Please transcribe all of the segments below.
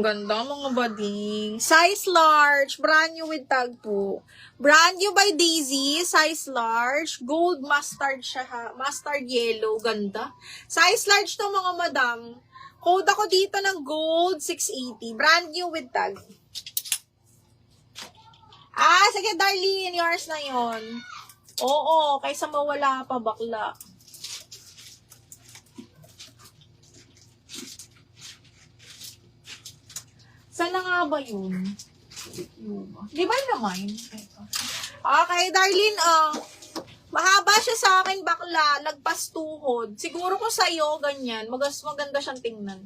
ang ganda mga bading. Size large, brand new with tag po. Brand new by Daisy, size large. Gold mustard siya ha. Mustard yellow, ganda. Size large to mga madam. Code ako dito ng gold, 680. Brand new with tag. Ah, sige Darlene, yours na yon. Oo, kaysa mawala pa bakla. Saan na nga ba yun? Di ba naman? Okay, Darlene, mahaba siya sa akin bakla, lagpas tuhod. Siguro ko sa'yo, ganyan. Maganda siyang tingnan.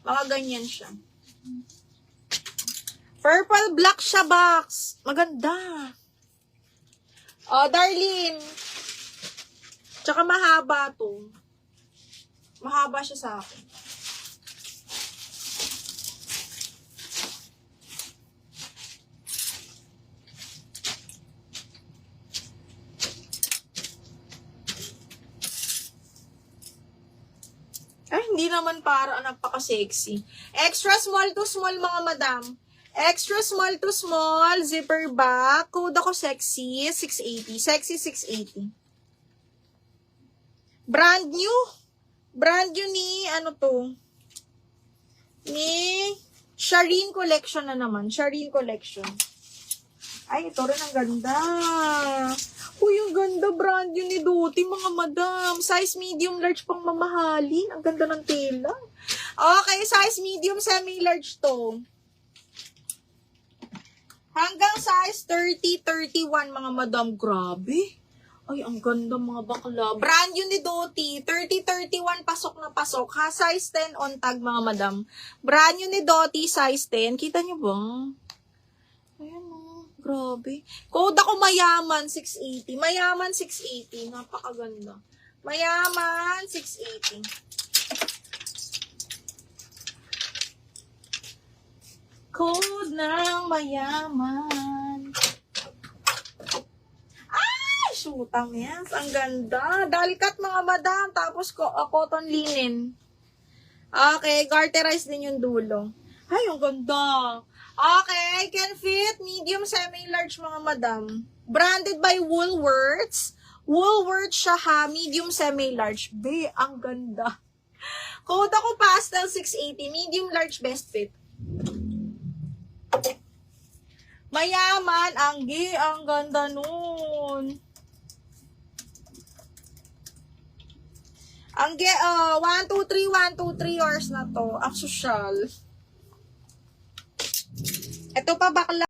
Mga ganyan siya. Purple black siya, box. Maganda. Darlene. Tsaka mahaba to. Mahaba siya sa akin. Ay, hindi naman para napaka-sexy. Extra small to small, mga madam. Extra small to small, zipper back. Code ako sexy, 680. Sexy, 680. Brand new. Brand new ni, ano to? Ni Shireen Collection na naman. Shireen Collection. Ay, ito rin ang ganda. Uy, ang ganda, brand new ni Doti, mga madam. Size medium large pang mamahalin. Ang ganda ng tela. Okay, size medium semi-large to. Hanggang size 30, 31, mga madam. Grabe. Ay, ang ganda, mga bakla. Brand new ni Doti. 30, 31, pasok na pasok. Ha, size 10 on tag, mga madam. Brand new ni Doti, size 10. Kita nyo ba? Ayan, grabe. Code ako mayaman, 680. Mayaman, 680. Napakaganda. Mayaman, 680. Code ng mayaman. Ay, shootang yes. Ang ganda. Dalkat, mga madam. Tapos cotton linen. Okay, garterize din yung dulo. Ay, ang ganda. Okay, can fit medium semi-large, mga madam. Branded by Woolworths. Woolworths siya ha, medium semi-large. Be, ang ganda. Code ako pastel 680, medium large best fit. Mayaman, ang ganda nun. Ang 1, 2, 3, 1, 2, 3 hours na to. Ang social. Ito pa bakla.